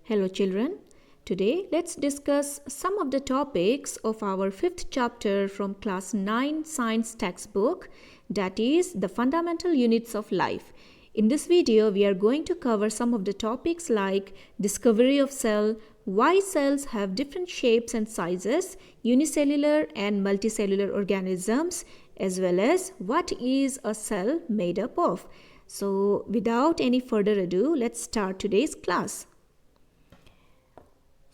Hello children. Today let's discuss some of the topics of our 5th chapter from class 9 science textbook, that is the fundamental units of life. In this video we are going to cover some of the topics like discovery of cell, why cells have different shapes and sizes, unicellular and multicellular organisms, as well as what is a cell made up of. So without any further ado, let's start today's class.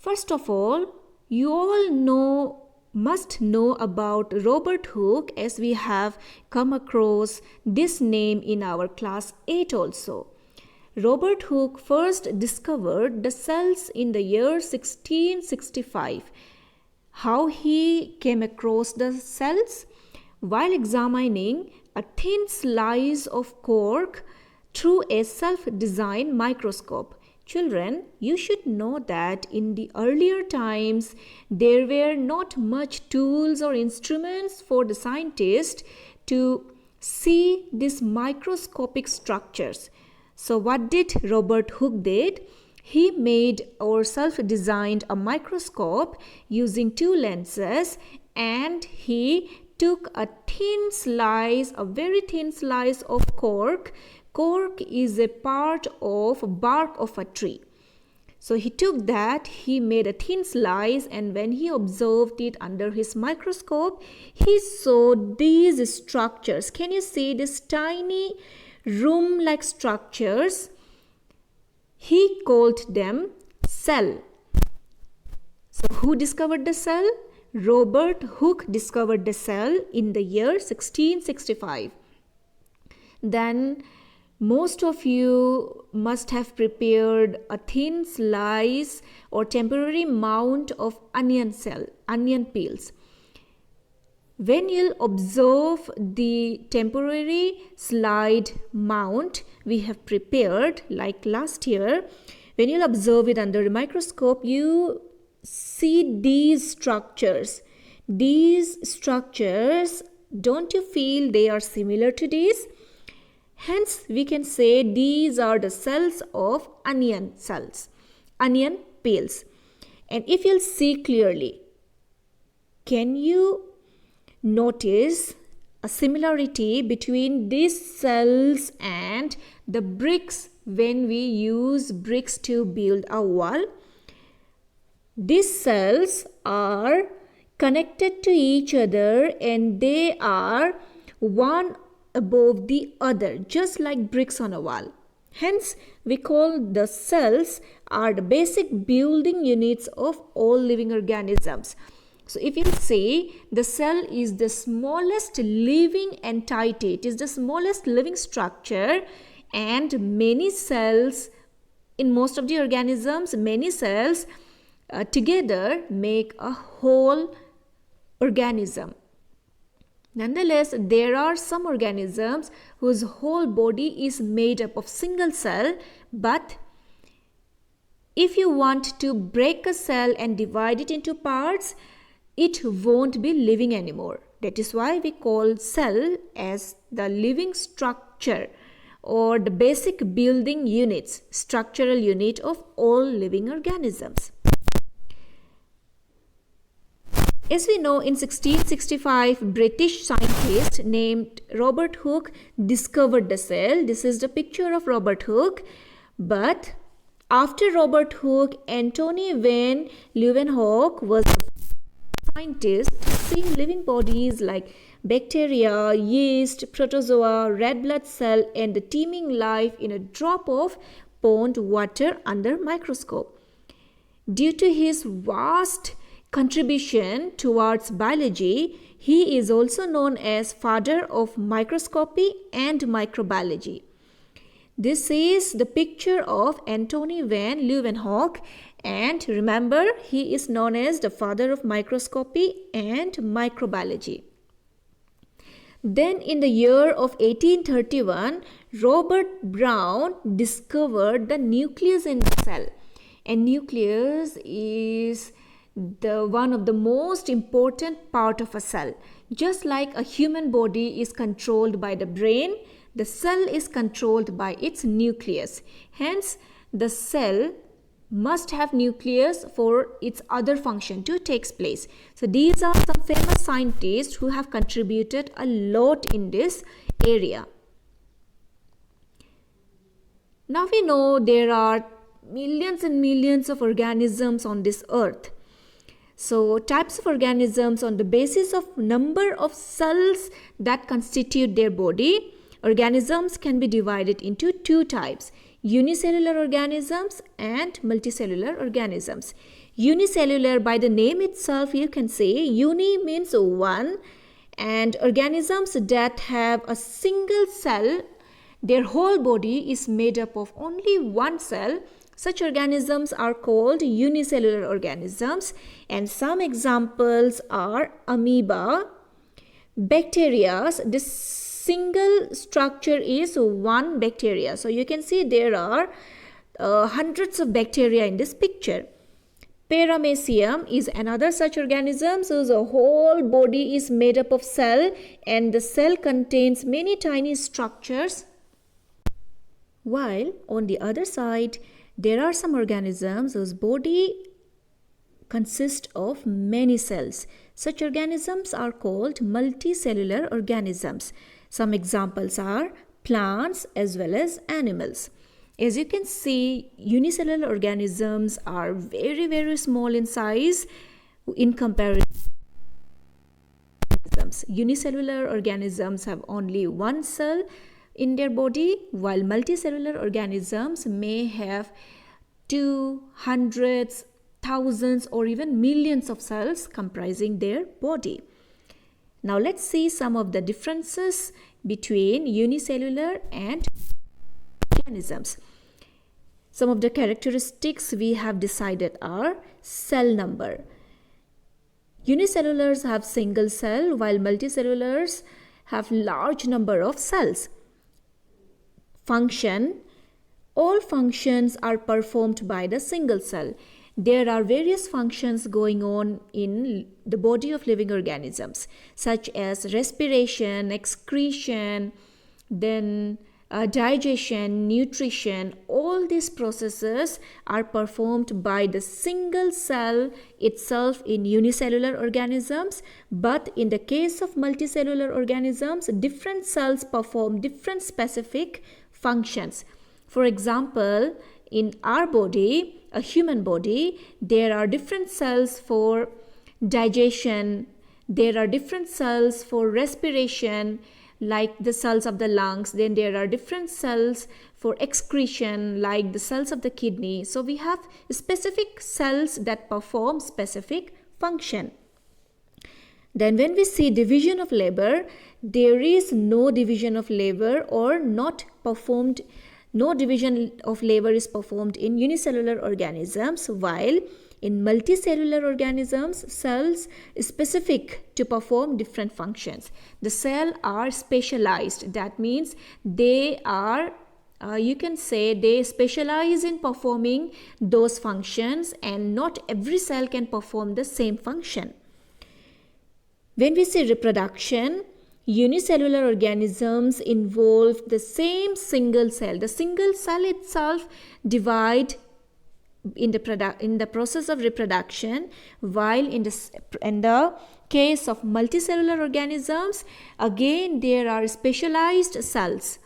First of all, you all must know about Robert Hooke, as we have come across this name in our class 8 also. Robert Hooke first discovered the cells in the year 1665. How he came across the cells? While examining a thin slice of cork through a self-designed microscope. Children, you should know that in the earlier times, there were not much tools or instruments for the scientist to see these microscopic structures. So what did Robert Hooke did? He made or self-designed a microscope using two lenses, and he took a very thin slice of cork. Cork is a part of bark of a tree. So he took that, he made a thin slice, and when he observed it under his microscope, he saw these structures. Can you see these tiny room-like structures? He called them cell. So who discovered the cell? Robert Hooke discovered the cell in the year 1665. Then most of you must have prepared a thin slice or temporary mount of onion peels. When you'll observe the temporary slide mount we have prepared like last year, when you'll observe it under a microscope, you see these structures. These structures, don't you feel they are similar to these? Hence, we can say these are the cells of onion peels. And if you'll see clearly, can you notice a similarity between these cells and the bricks when we use bricks to build a wall? These cells are connected to each other and they are one above the other, just like bricks on a wall. Hence, we call the cells are the basic building units of all living organisms. So if you see, the cell is the smallest living entity. It is the smallest living structure, and many cells, in most of the organisms, many cells together make a whole organism. Nonetheless, there are some organisms whose whole body is made up of single cell, but if you want to break a cell and divide it into parts, it won't be living anymore. That is why we call cell as the living structure or the basic building units, structural unit of all living organisms. As we know, in 1665, British scientist named Robert Hooke discovered the cell. This is the picture of Robert Hooke. But after Robert Hooke, Antony van Leeuwenhoek was a scientist to see living bodies like bacteria, yeast, protozoa, red blood cell, and the teeming life in a drop of pond water under microscope. Due to his vast contribution towards biology, he is also known as father of microscopy and microbiology. This is the picture of Antony van Leeuwenhoek, and remember, he is known as the father of microscopy and microbiology. Then in the year of 1831, Robert Brown discovered the nucleus in the cell. And nucleus is one of the most important part of a cell. Just like a human body is controlled by the brain, the cell is controlled by its nucleus. Hence, the cell must have nucleus for its other function to take place. So these are some famous scientists who have contributed a lot in this area. Now we know there are millions and millions of organisms on this earth. So types of organisms on the basis of number of cells that constitute their body, organisms can be divided into two types: unicellular organisms and multicellular organisms. Unicellular, by the name itself you can say, uni means one, and organisms that have a single cell, their whole body is made up of only one cell. Such organisms are called unicellular organisms, and some examples are amoeba, bacteria. This single structure is one bacteria. So you can see there are hundreds of bacteria in this picture. Paramecium is another such organism. So the whole body is made up of cell, and the cell contains many tiny structures. While on the other side, there are some organisms whose body consists of many cells. Such organisms are called multicellular organisms. Some examples are plants as well as animals. As you can see, unicellular organisms are very, very small in size in comparison. Unicellular organisms have only one cell in their body, while multicellular organisms may have 200s, thousands, or even millions of cells comprising their body. Now let's see some of the differences between unicellular and organisms. Some of the characteristics we have decided are cell number. Unicellulars have single cell, while multicellulars have large number of cells. Function. All functions are performed by the single cell. There are various functions going on in the body of living organisms, such as respiration, excretion, then digestion, nutrition. All these processes are performed by the single cell itself in unicellular organisms, but in the case of multicellular organisms, different cells perform different specific functions. For example, in our body, a human body, there are different cells for digestion, there are different cells for respiration, like the cells of the lungs, then there are different cells for excretion, like the cells of the kidney. So we have specific cells that perform specific function. Then when we see division of labor, there is no division of labor or not performed. No division of labor is performed in unicellular organisms, while in multicellular organisms, cells are specific to perform different functions. The cells are specialized. That means they are, you can say, they specialize in performing those functions, and not every cell can perform the same function. When we say reproduction, unicellular organisms involve the same single cell. The single cell itself divide in the process of reproduction, while in the case of multicellular organisms, again there are specialized cells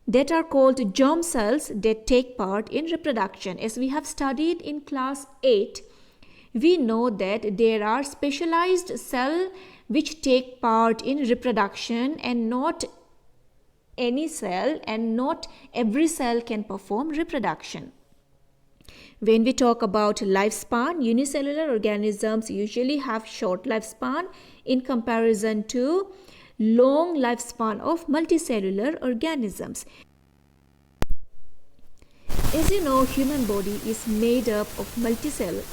that are called germ cells that take part in reproduction. As we have studied in class 8, we know that there are specialized cells which take part in reproduction, and not any cell and not every cell can perform reproduction. When we talk about lifespan, unicellular organisms usually have short lifespan in comparison to long lifespan of multicellular organisms. As you know, human body is made up of multicells.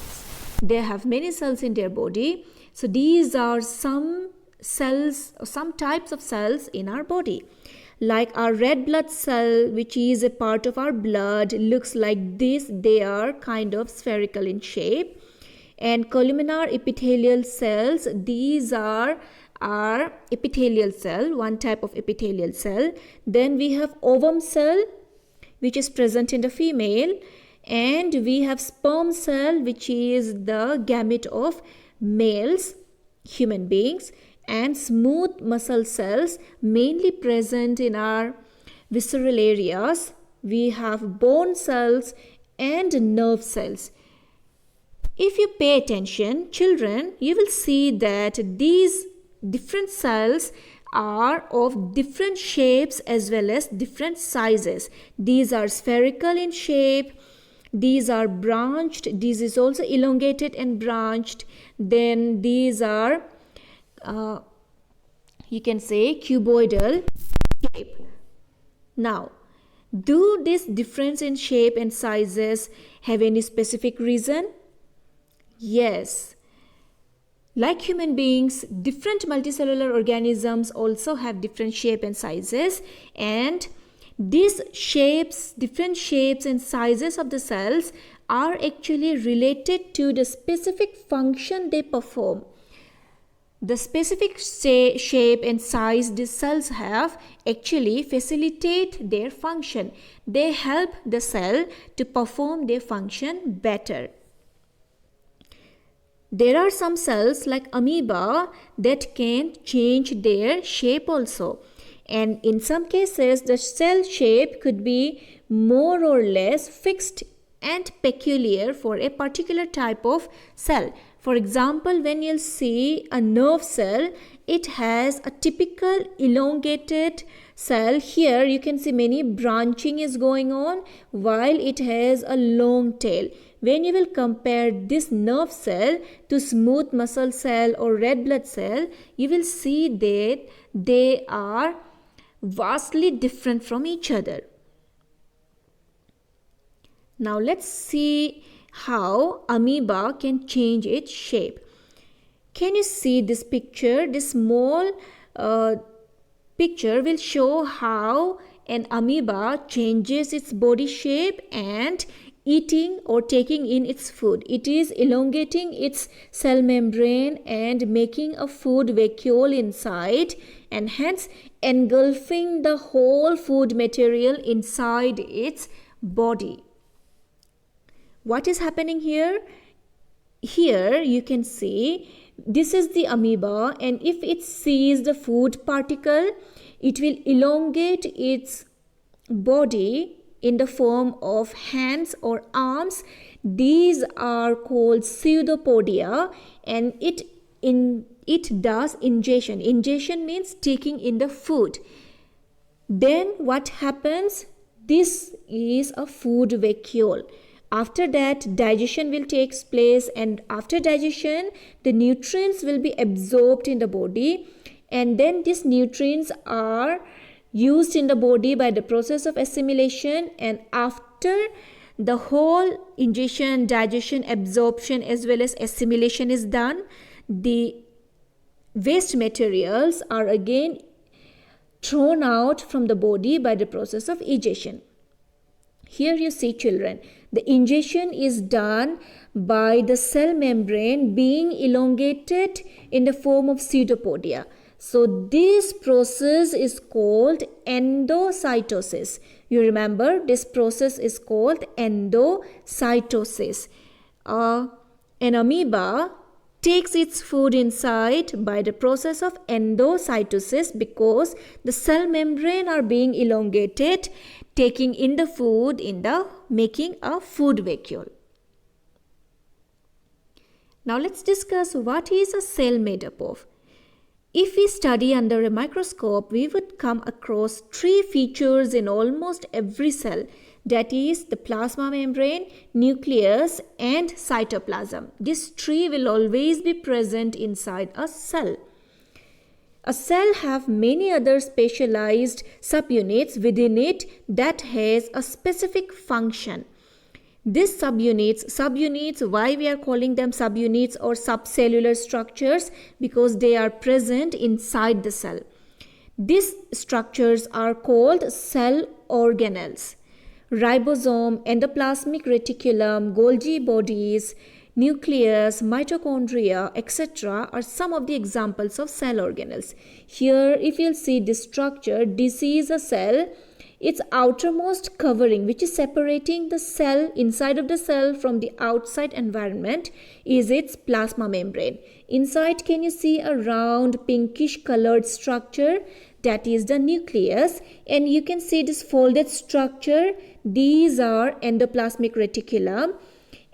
They have many cells in their body. So these are some cells, some types of cells in our body. Like our red blood cell, which is a part of our blood, looks like this. They are kind of spherical in shape. And columnar epithelial cells, these are our epithelial cell, one type of epithelial cell. Then we have ovum cell, which is present in the female. and we have sperm cell, which is the gamete of males, human beings, and smooth muscle cells mainly present in our visceral areas. We have bone cells and nerve cells. If you pay attention, children, you will see that these different cells are of different shapes as well as different sizes. These are spherical in shape, these are branched, this is also elongated and branched, then these are you can say cuboidal shape. Now, do this difference in shape and sizes have any specific reason? Yes. Like human beings, different multicellular organisms also have different shape and sizes, and these shapes, different shapes and sizes of the cells are actually related to the specific function they perform. The specific shape and size these cells have actually facilitate their function. They help the cell to perform their function better. There are some cells like amoeba that can change their shape also. And in some cases, the cell shape could be more or less fixed and peculiar for a particular type of cell. For example, when you'll see a nerve cell, it has a typical elongated cell. Here you can see many branching is going on while it has a long tail. When you will compare this nerve cell to smooth muscle cell or red blood cell, you will see that they are vastly different from each other. Now let's see how amoeba can change its shape. Can you see this picture? This small picture will show how an amoeba changes its body shape and eating or taking in its food. It is elongating its cell membrane and making a food vacuole inside, and hence engulfing the whole food material inside its body. What is happening here? Here you can see this is the amoeba, and if it sees the food particle, it will elongate its body in the form of hands or arms. These are called pseudopodia, and it does ingestion. Ingestion means taking in the food. Then what happens? This is a food vacuole. After that, digestion will take place, and after digestion, the nutrients will be absorbed in the body, and then these nutrients are used in the body by the process of assimilation, and after the whole ingestion, digestion, absorption as well as assimilation is done, the waste materials are again thrown out from the body by the process of egestion. Here you see, children, the ingestion is done by the cell membrane being elongated in the form of pseudopodia. So this process is called endocytosis. You remember, this process is called endocytosis. An amoeba takes its food inside by the process of endocytosis because the cell membrane are being elongated, taking in the food in the making a food vacuole. Now let's discuss what is a cell made up of. If we study under a microscope, we would come across three features in almost every cell, that is the plasma membrane, nucleus and cytoplasm. These three will always be present inside a cell. A cell have many other specialized subunits within it that has a specific function. These subunits, why we are calling them subunits or subcellular structures? Because they are present inside the cell. These structures are called cell organelles. Ribosome, endoplasmic reticulum, Golgi bodies, nucleus, mitochondria, etc. are some of the examples of cell organelles. Here, if you'll see this structure, this is a cell its outermost covering, which is separating the cell inside of the cell from the outside environment, is its plasma membrane. Inside, can you see a round pinkish colored structure? That is the nucleus, and you can see this folded structure. These are endoplasmic reticulum,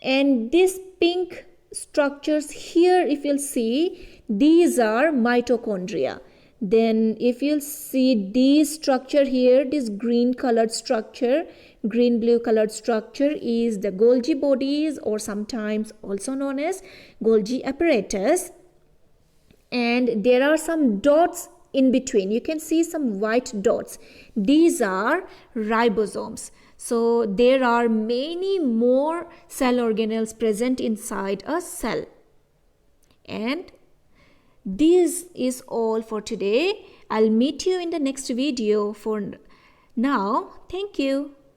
and these pink structures here, if you'll see, these are mitochondria. Then if you'll see this structure here, this green colored structure, green blue colored structure, is the Golgi bodies, or sometimes also known as Golgi apparatus. And there are some dots in between. You can see some white dots. These are ribosomes. So there are many more cell organelles present inside a cell. And this is all for today. I'll meet you in the next video. For now, thank you.